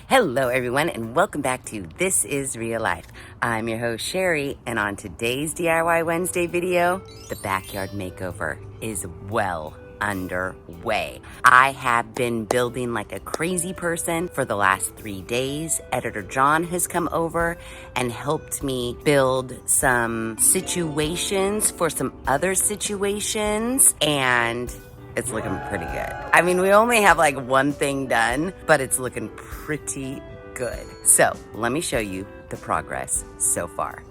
Hello everyone and welcome back to This Is Real Life. I'm your host Sheri, and on today's DIY Wednesday video, the backyard makeover is well underway. I have been building like a crazy person for the last 3 days. Editor John has come over and helped me build some situations for some other situations, and it's looking pretty good. I mean, we only have like one thing done, but it's looking pretty good. So let me show you the progress so far.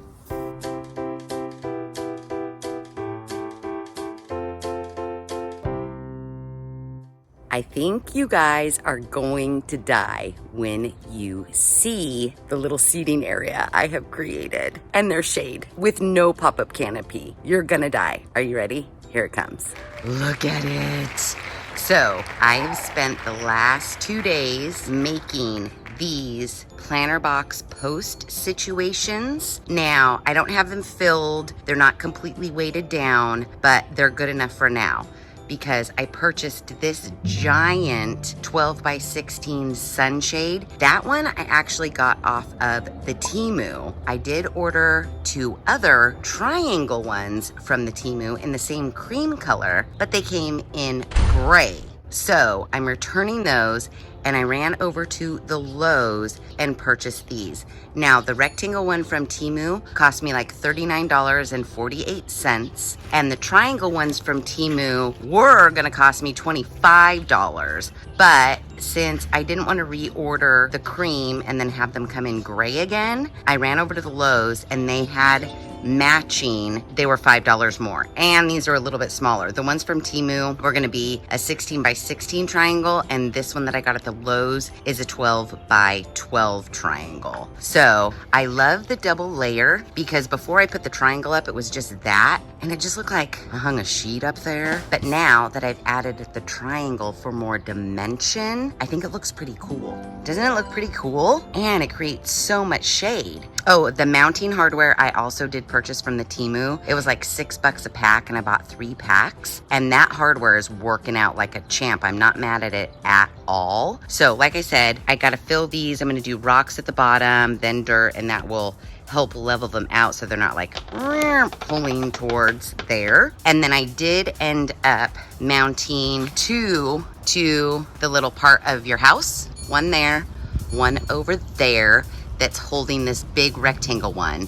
I think you guys are going to die when you see the little seating area I have created and their shade with no pop-up canopy. You're gonna die. Are you ready? Here it comes. Look at it. So I have spent the last 2 days making these planter box post situations. Now, I don't have them filled. They're not completely weighted down, but they're good enough for now, because I purchased this giant 12 by 16 sunshade. That one I actually got off of the Temu. I did order 2 other triangle ones from the Temu in the same cream color, but they came in gray. So I'm returning those, and I ran over to the Lowe's and purchased these. Now, the rectangle one from Temu cost me like $39.48, and the triangle ones from Temu were gonna cost me $25. But since I didn't want to reorder the cream and then have them come in gray again, I ran over to the Lowe's and they had matching. They were $5 more, and these are a little bit smaller. The ones from Temu were going to be a 16 by 16 triangle, and this one that I got at the Lowe's is a 12 by 12 triangle. So I love the double layer, because before I put the triangle up, it was just that, and it just looked like I hung a sheet up there. But now that I've added the triangle for more dimension, I think it looks pretty cool. Doesn't it look pretty cool? And it creates so much shade. Oh, the mounting hardware I also did purchase from the Temu. It was like $6 a pack, and I bought 3 packs, and that hardware is working out like a champ. I'm not mad at it at all. So like I said, I gotta fill these. I'm gonna do rocks at the bottom, then dirt, and that will help level them out so they're not like pulling towards there. And then I did end up mounting 2 to the little part of your house. One there, one over there, that's holding this big rectangle one.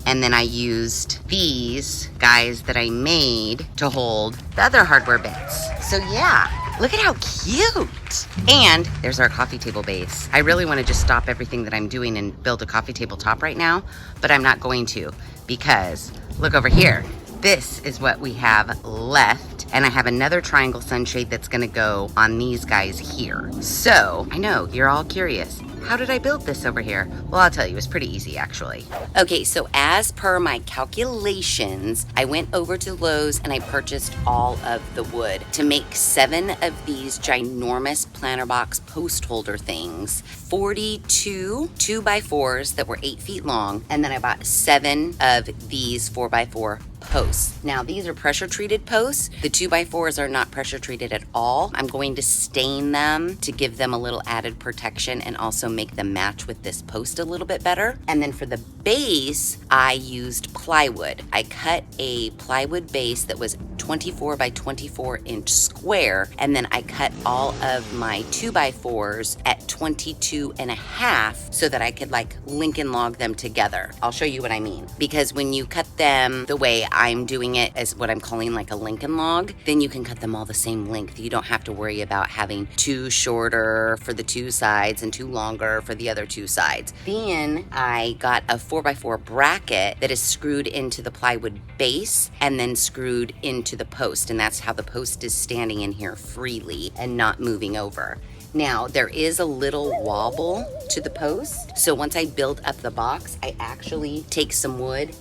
And then I used these guys that I made to hold the other hardware bits. So yeah, look at how cute. And there's our coffee table base. I really want to just stop everything that I'm doing and build a coffee table top right now, but I'm not going to, because look over here. This is what we have left. And I have another triangle sunshade that's gonna go on these guys here. So I know you're all curious. How did I build this over here? Well, I'll tell you, it's pretty easy actually. Okay, so as per my calculations, I went over to Lowe's and I purchased all of the wood to make 7 of these ginormous planter box post holder things. 42 2x4s that were 8 feet long, and then I bought 7 of these 4x4 posts. Now, these are pressure treated posts. The 2x4s are not pressure treated at all. I'm going to stain them to give them a little added protection and also make them match with this post a little bit better. And then for the base, I used plywood. I cut a plywood base that was 24 by 24 inch square, and then I cut all of my 2x4s at 22.5 so that I could like link and log them together. I'll show you what I mean. Because when you cut them the way I'm doing it, as what I'm calling like a link and log, then you can cut them all the same length. You don't have to worry about having 2 shorter for the 2 sides and 2 longer for the other 2 sides. Then I got a 4x4 bracket that is screwed into the plywood base and then screwed into the post, and that's how the post is standing in here freely and not moving over. Now, there is a little wobble to the post, so once I build up the box, I actually take some wood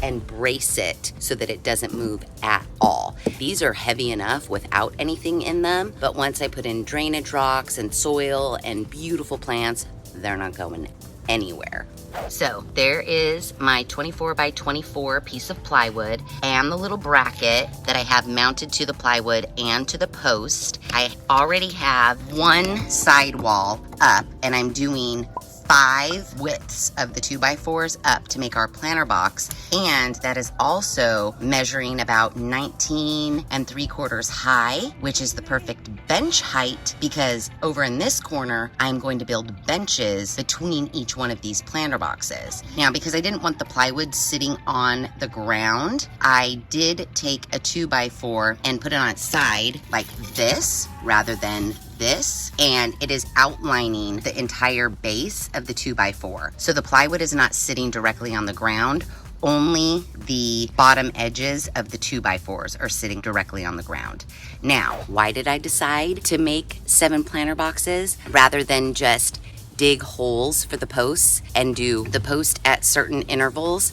and brace it so that it doesn't move at all. These are heavy enough without anything in them, but once I put in drainage rocks and soil and beautiful plants, they're not going anywhere. So there is my 24 by 24 piece of plywood and the little bracket that I have mounted to the plywood and to the post. I already have one side wall up, and I'm doing 5 widths of the 2x4s up to make our planter box, and that is also measuring about 19 3/4 high, which is the perfect bench height, because over in this corner I'm going to build benches between each one of these planter boxes. Now, because I didn't want the plywood sitting on the ground, I did take a 2x4 and put it on its side like this rather than this, and it is outlining the entire base of the 2x4. So the plywood is not sitting directly on the ground, only the bottom edges of the 2x4s are sitting directly on the ground. Now, why did I decide to make 7 planter boxes rather than just dig holes for the posts and do the post at certain intervals?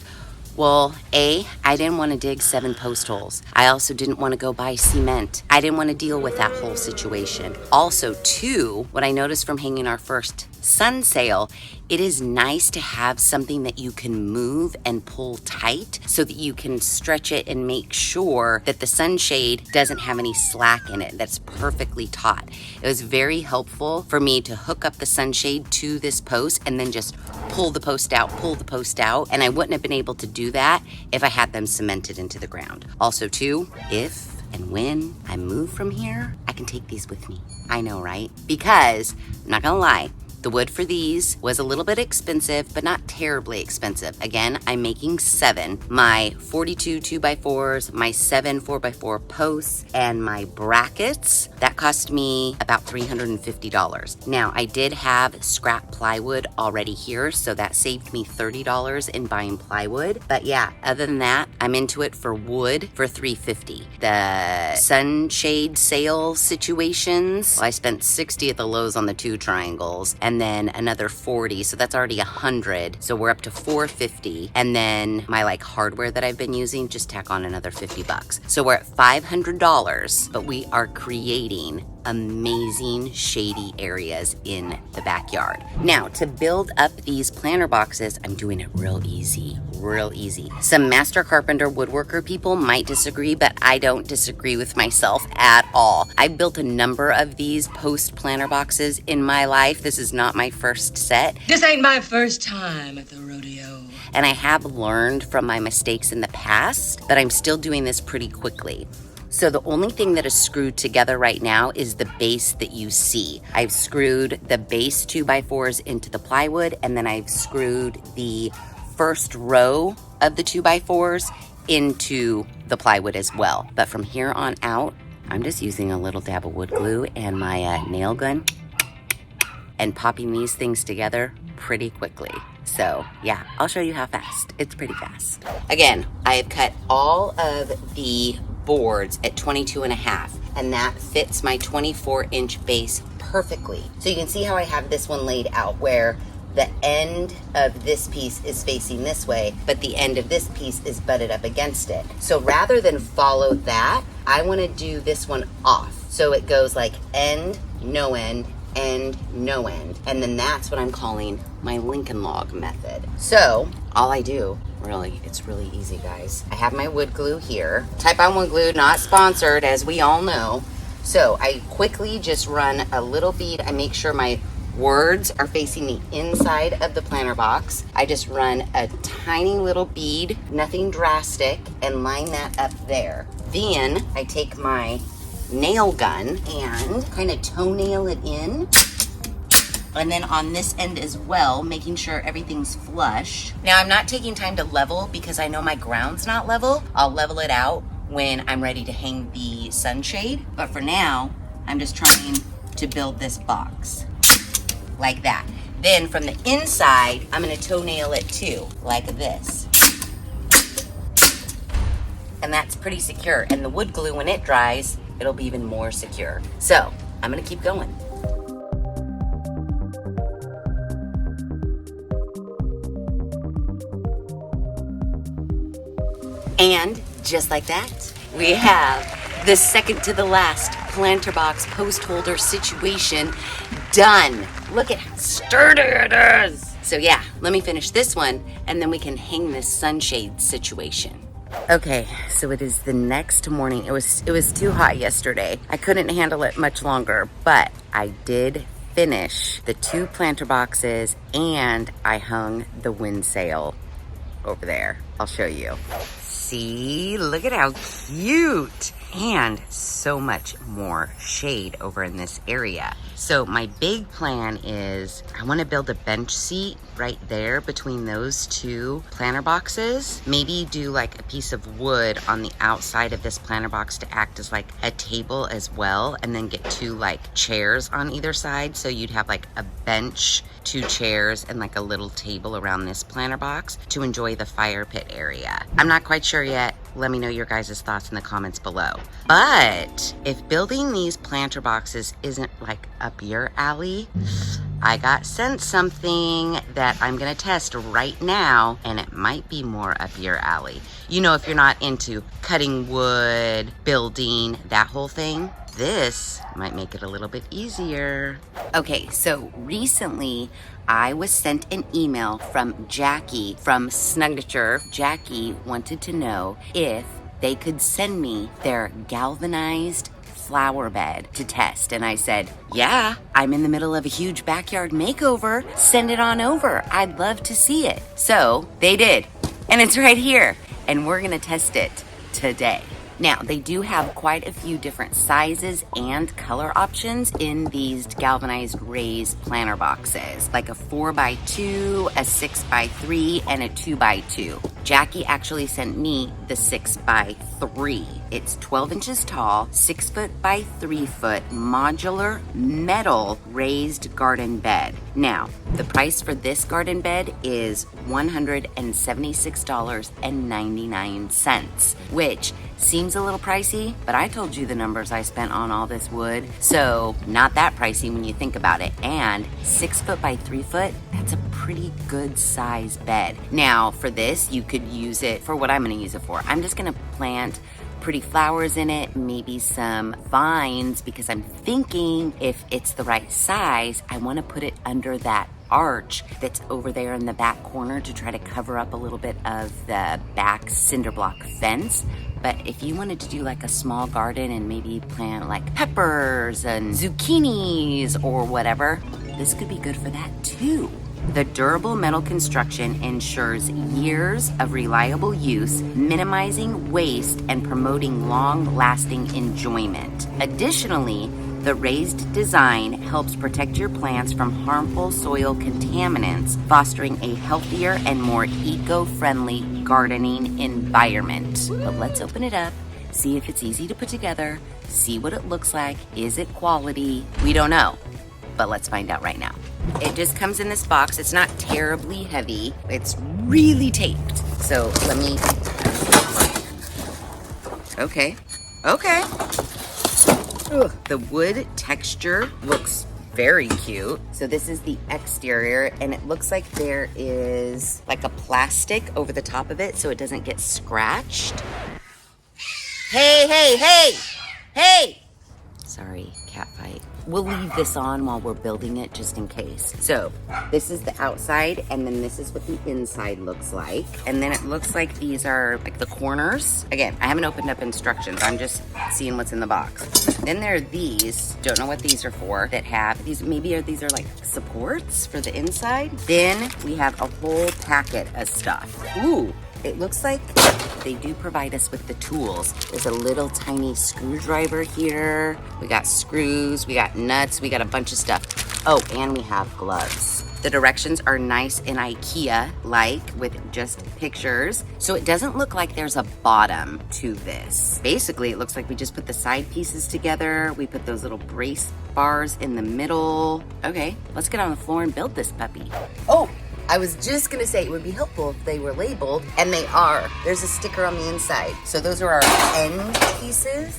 Well, A, I didn't want to dig 7 post holes. I also didn't want to go buy cement. I didn't want to deal with that whole situation. Also, 2, what I noticed from hanging our first sun sail, it is nice to have something that you can move and pull tight so that you can stretch it and make sure that the sunshade doesn't have any slack in it, that's perfectly taut. It was very helpful for me to hook up the sunshade to this post and then just pull the post out, and I wouldn't have been able to do that if I had them cemented into the ground. Also, 2, if and when I move from here, I can take these with me. I know, right? Because, I'm not gonna lie, the wood for these was a little bit expensive, but not terribly expensive. Again, I'm making 7. My 42 2x4s, my 7 4x4 posts, and my brackets, that cost me about $350. Now, I did have scrap plywood already here, so that saved me $30 in buying plywood. But yeah, other than that, I'm into it for wood for $350. The sunshade sale situations, well, I spent $60 at the Lowe's on the 2 triangles, and then another $40, so that's already $100. So we're up to $450, and then my like hardware that I've been using, just tack on another $50. So we're at $500, but we are creating amazing shady areas in the backyard. Now, to build up these planter boxes, I'm doing it real easy. Some master carpenter woodworker people might disagree, but I don't disagree with myself at all. I've built a number of these post planter boxes in my life. This is not my first set. This ain't my first time at the rodeo. And I have learned from my mistakes in the past, but I'm still doing this pretty quickly. So the only thing that is screwed together right now is the base that you see. I've screwed the base 2x4s into the plywood, and then I've screwed the first row of the 2x4s into the plywood as well. But from here on out, I'm just using a little dab of wood glue and my nail gun and popping these things together pretty quickly. So yeah, I'll show you how fast. It's pretty fast. Again, I have cut all of the boards at 22.5, and that fits my 24-inch base perfectly. So you can see how I have this one laid out, where the end of this piece is facing this way, but the end of this piece is butted up against it. So rather than follow that, I want to do this one off. So it goes like end, no end, end, no end. And then that's what I'm calling my Lincoln log method. So all I do, really, it's really easy, guys. I have my wood glue here. Type on Wood Glue, not sponsored, as we all know. So I quickly just run a little bead. I make sure my words are facing the inside of the planter box. I just run a tiny little bead, nothing drastic, and line that up there. Then I take my nail gun and kind of toenail it in. And then on this end as well, making sure everything's flush. Now, I'm not taking time to level because I know my ground's not level. I'll level it out when I'm ready to hang the sunshade. But for now, I'm just trying to build this box like that. Then from the inside, I'm gonna toenail it too, like this. And that's pretty secure. And the wood glue, when it dries, it'll be even more secure. So I'm gonna keep going. And just like that, we have the second to the last planter box post holder situation done. Look at how sturdy it is. So yeah, let me finish this one and then we can hang this sunshade situation. Okay, so it is the next morning. It was too hot yesterday. I couldn't handle it much longer, but I did finish the 2 planter boxes and I hung the wind sail over there. I'll show you. See, look at how cute. And so much more shade over in this area. So my big plan is I want to build a bench seat right there between those 2 planter boxes. Maybe do like a piece of wood on the outside of this planter box to act as like a table as well, and then get 2 like chairs on either side. So you'd have like a bench, 2 chairs, and like a little table around this planter box to enjoy the fire pit area. I'm not quite sure yet. Let me know your guys' thoughts in the comments below. But if building these planter boxes isn't like up your alley, I got sent something that I'm gonna test right now, and it might be more up your alley. You know, if you're not into cutting wood, building, that whole thing, this might make it a little bit easier. Okay, so recently I was sent an email from Jackie from Snugniture. Jackie wanted to know if they could send me their galvanized flower bed to test. And I said, yeah, I'm in the middle of a huge backyard makeover. Send it on over. I'd love to see it. So they did. And it's right here. And we're going to test it today. Now, they do have quite a few different sizes and color options in these galvanized raised planter boxes, like a 4x2, a 6x3, and a 2x2. Jackie actually sent me the 6x3. It's 12 inches tall, 6 foot by 3 foot, modular metal raised garden bed. Now, the price for this garden bed is $176.99, which seems a little pricey, but I told you the numbers I spent on all this wood, so not that pricey when you think about it. And 6 foot by 3 foot, that's a pretty good size bed. Now, for this, you could use it for what I'm gonna use it for. I'm just gonna plant pretty flowers in it, maybe some vines, because I'm thinking if it's the right size, I wanna put it under that arch that's over there in the back corner to try to cover up a little bit of the back cinder block fence. But if you wanted to do like a small garden and maybe plant like peppers and zucchinis or whatever, this could be good for that too. The durable metal construction ensures years of reliable use, minimizing waste and promoting long-lasting enjoyment. Additionally, the raised design helps protect your plants from harmful soil contaminants, fostering a healthier and more eco-friendly gardening environment. But let's open it up, see if it's easy to put together, see what it looks like. Is it quality? We don't know, but let's find out right now. It just comes in this box. It's not terribly heavy. It's really taped. So let me, okay. Ugh. The wood texture looks very cute. So this is the exterior, and it looks like there is like a plastic over the top of it so it doesn't get scratched. Hey! Sorry, cat fight. We'll leave this on while we're building it just in case. So this is the outside, and then this is what the inside looks like. And then it looks like these are like the corners. Again, I haven't opened up instructions. I'm just seeing what's in the box. Then there are these, don't know what these are for, that have these, these are like supports for the inside. Then we have a whole packet of stuff. Ooh, it looks like they do provide us with the tools. There's a little tiny screwdriver here. We got screws, we got nuts, we got a bunch of stuff. Oh, and we have gloves. The directions are nice and IKEA-like with just pictures. So it doesn't look like there's a bottom to this. Basically, it looks like we just put the side pieces together. We put those little brace bars in the middle. Okay, let's get on the floor and build this puppy. Oh! I was just gonna say it would be helpful if they were labeled, and they are. There's a sticker on the inside. So those are our end pieces.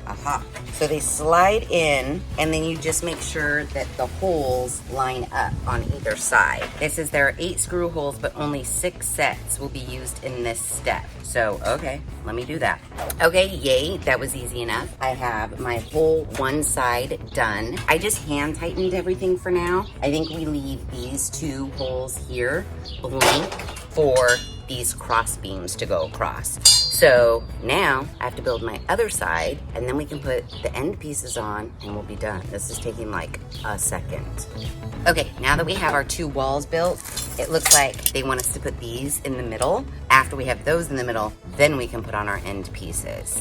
Aha. So they slide in, and then you just make sure that the holes line up on either side. It says there are 8 screw holes, but only 6 sets will be used in this step. So, okay, let me do that. Okay, yay, that was easy enough. I have my whole one side done. I just hand tightened everything for now. I think we leave these 2 holes here blank for these cross beams to go across. So now I have to build my other side, and then we can put the end pieces on and we'll be done. This is taking like a second. Okay, now that we have our 2 walls built, it looks like they want us to put these in the middle. After we have those in the middle, then we can put on our end pieces.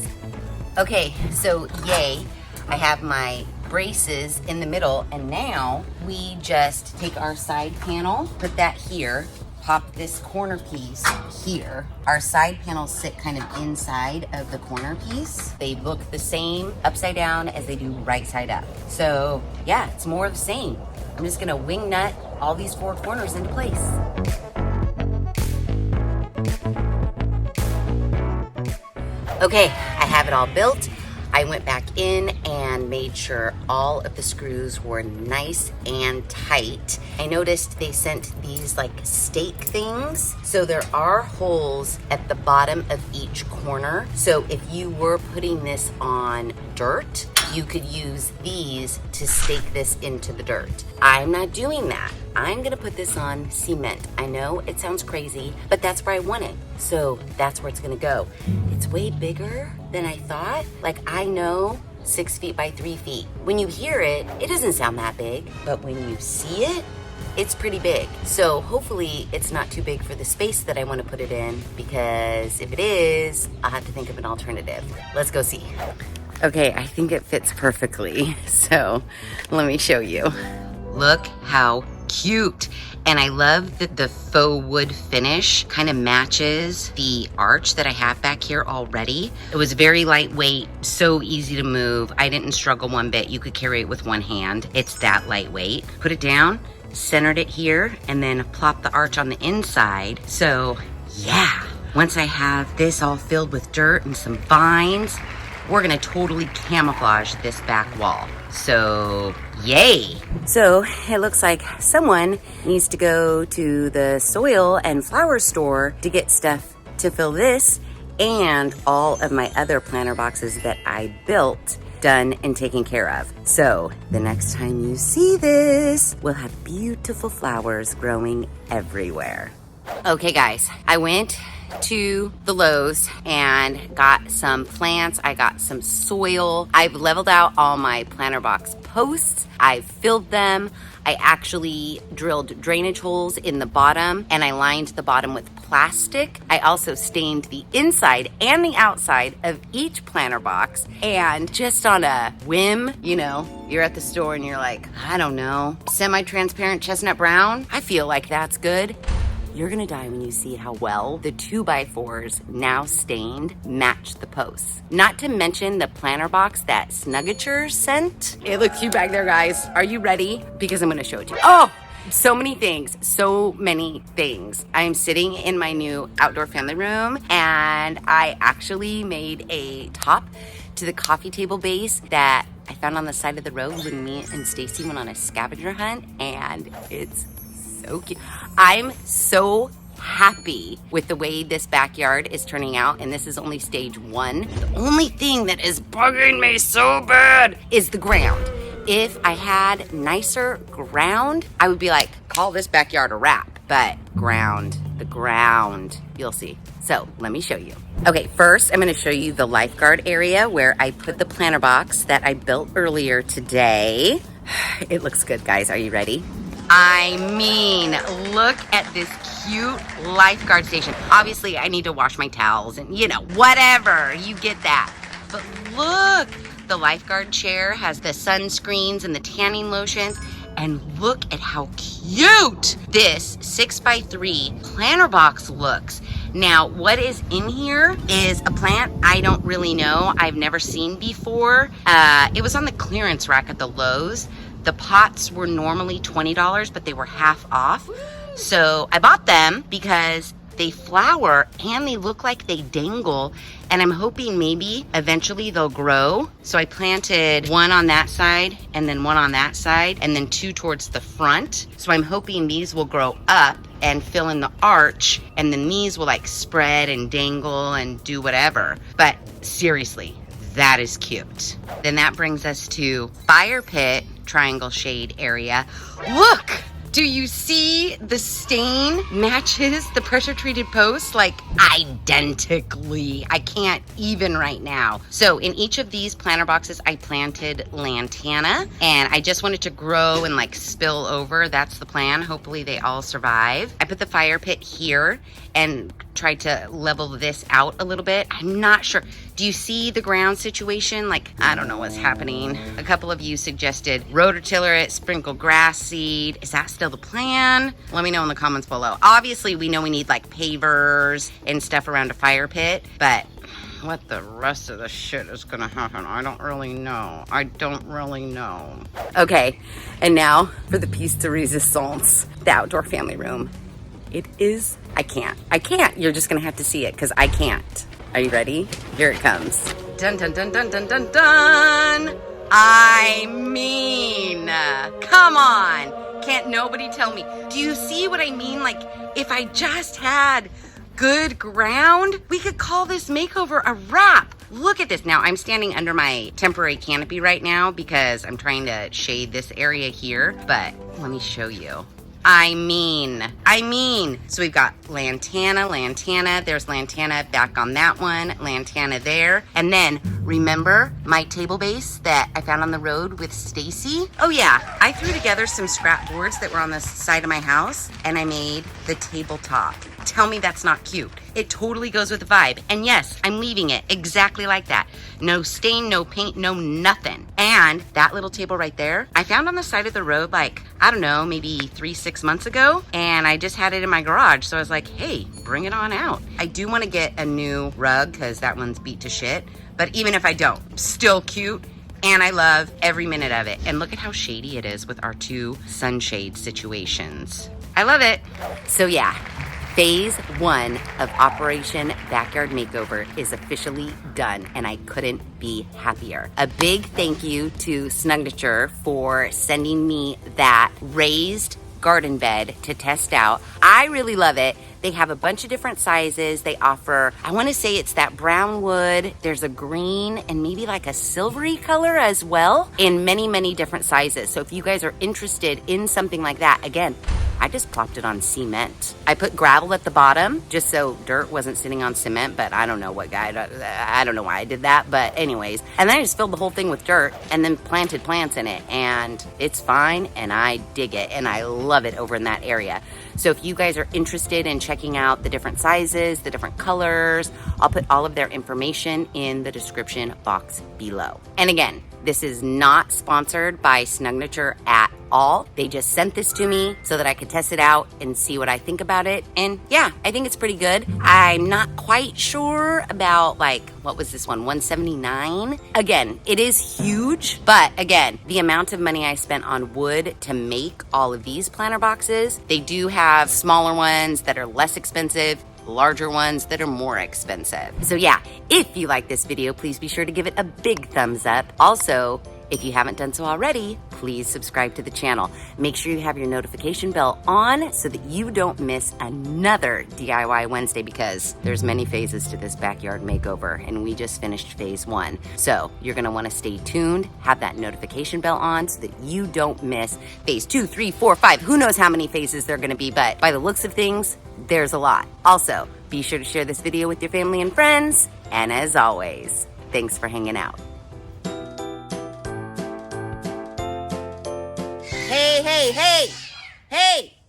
Okay, so yay, I have my braces in the middle, and now we just take our side panel, put that here, pop this corner piece here. Our side panels sit kind of inside of the corner piece. They look the same upside down as they do right side up. So yeah, it's more of the same. I'm just gonna wing nut all these 4 corners into place. Okay, I have it all built. I went back in and made sure all of the screws were nice and tight. I noticed they sent these like stake things. So there are holes at the bottom of each corner. So if you were putting this on dirt, you could use these to stake this into the dirt. I'm not doing that. I'm gonna put this on cement. I know it sounds crazy, but that's where I want it. So that's where it's gonna go. It's way bigger than I thought. Like, I know 6 feet by 3 feet. When you hear it, it doesn't sound that big, but when you see it, it's pretty big. So hopefully it's not too big for the space that I want to put it in, because if it is, I'll have to think of an alternative. Let's go see. Okay, I think it fits perfectly. So let me show you. Look how cute. And I love that the faux wood finish kind of matches the arch that I have back here already. It was very lightweight, so easy to move. I didn't struggle one bit. You could carry it with one hand. It's that lightweight. Put it down, centered it here, and then plop the arch on the inside. So yeah, once I have this all filled with dirt and some vines, we're gonna totally camouflage this back wall. So yay. So it looks like someone needs to go to the soil and flower store to get stuff to fill this and all of my other planter boxes that I built done and taken care of. So the next time you see this, we'll have beautiful flowers growing everywhere. Okay guys, I went to the Lowe's and got some plants. I got some soil. I've leveled out all my planter box posts. I've filled them. I actually drilled drainage holes in the bottom, and I lined the bottom with plastic. I also stained the inside and the outside of each planter box. And just on a whim, you know, you're at the store and you're like, I don't know, semi-transparent chestnut brown? I feel like that's good. You're gonna die when you see how well the 2x4s, now stained, match the posts. Not to mention the planter box that Snugniture sent. It looks cute back there, guys. Are you ready? Because I'm gonna show it to you. Oh, so many things, so many things. I'm sitting in my new outdoor family room, and I actually made a top to the coffee table base that I found on the side of the road when me and Stacy went on a scavenger hunt, and it's so cute. I'm so happy with the way this backyard is turning out, and this is only stage 1. The only thing that is bugging me so bad is the ground. If I had nicer ground, I would be like, call this backyard a wrap. But the ground, you'll see. So let me show you. Okay, first I'm gonna show you the lifeguard area where I put the planter box that I built earlier today. It looks good, guys. Are you ready? I mean, look at this cute lifeguard station. Obviously, I need to wash my towels and, you know, whatever, you get that. But look, the lifeguard chair has the sunscreens and the tanning lotions. And look at how cute this 6x3 planter box looks. Now, what is in here is a plant I don't really know. I've never seen before. It was on the clearance rack at the Lowe's. The pots were normally $20, but they were half off. So I bought them because they flower and they look like they dangle. And I'm hoping maybe eventually they'll grow. So I planted one on that side and then one on that side and then two towards the front. So I'm hoping these will grow up and fill in the arch, and then these will like spread and dangle and do whatever. But seriously, that is cute. Then that brings us to fire pit triangle shade area. Look! Do you see the stain matches the pressure treated post like identically? I can't even right now. So in each of these planter boxes, I planted lantana, and I just wanted to grow and like spill over. That's the plan. Hopefully they all survive. I put the fire pit here and tried to level this out a little bit. I'm not sure. Do you see the ground situation? Like, I don't know what's happening. A couple of you suggested rototiller it, sprinkle grass seed. Is that still the plan? Let me know in the comments below. Obviously, we know we need like pavers and stuff around a fire pit, but what the rest of the shit is gonna happen, I don't really know. Okay, and now for the piece de resistance, the outdoor family room. It is, I can't. You're just gonna have to see it because I can't. Are you ready? Here it comes. Dun, dun, dun, dun, dun, dun, dun. I mean, come on. Can't nobody tell me. Do you see what I mean? Like, if I just had good ground, we could call this makeover a wrap. Look at this. Now, I'm standing under my temporary canopy right now because I'm trying to shade this area here, but let me show you. I mean, so we've got lantana, there's lantana back on that one, lantana there. And then remember my table base that I found on the road with Stacy? Oh yeah, I threw together some scrap boards that were on the side of my house and I made the tabletop. Tell me that's not cute. It totally goes with the vibe. And yes, I'm leaving it exactly like that. No stain, no paint, no nothing. And that little table right there, I found on the side of the road like, I don't know, maybe 3-6 months ago. And I just had it in my garage. So I was like, hey, bring it on out. I do want to get a new rug because that one's beat to shit. But even if I don't, still cute. And I love every minute of it. And look at how shady it is with our two sunshade situations. I love it. So yeah. Phase 1 of Operation Backyard Makeover is officially done, and I couldn't be happier. A big thank you to Snugniture for sending me that raised garden bed to test out. I really love it. They have a bunch of different sizes. They offer, I want to say it's that brown wood. There's a green and maybe like a silvery color as well in many, many different sizes. So if you guys are interested in something like that, again, I just plopped it on cement. I put gravel at the bottom just so dirt wasn't sitting on cement, but I don't know what guy, I don't know why I did that, but anyways. And then I just filled the whole thing with dirt and then planted plants in it, and it's fine and I dig it and I love it over in that area. So if you guys are interested in checking out the different sizes, the different colors, I'll put all of their information in the description box below. And again, this is not sponsored by Snugniture at all. They just sent this to me so that I could test it out and see what I think about it. And yeah, I think it's pretty good. I'm not quite sure about like, what was this one, 179? Again, it is huge, but again, the amount of money I spent on wood to make all of these planter boxes, they do have smaller ones that are less expensive, larger ones that are more expensive. So yeah, if you like this video, please be sure to give it a big thumbs up. Also, if you haven't done so already, please subscribe to the channel. Make sure you have your notification bell on so that you don't miss another DIY Wednesday, because there's many phases to this backyard makeover and we just finished phase 1. So you're gonna wanna stay tuned, have that notification bell on so that you don't miss phase 2, 3, 4, 5. Who knows how many phases there are gonna be, but by the looks of things, there's a lot. Also, be sure to share this video with your family and friends. And as always, thanks for hanging out. Hey, hey, hey, hey!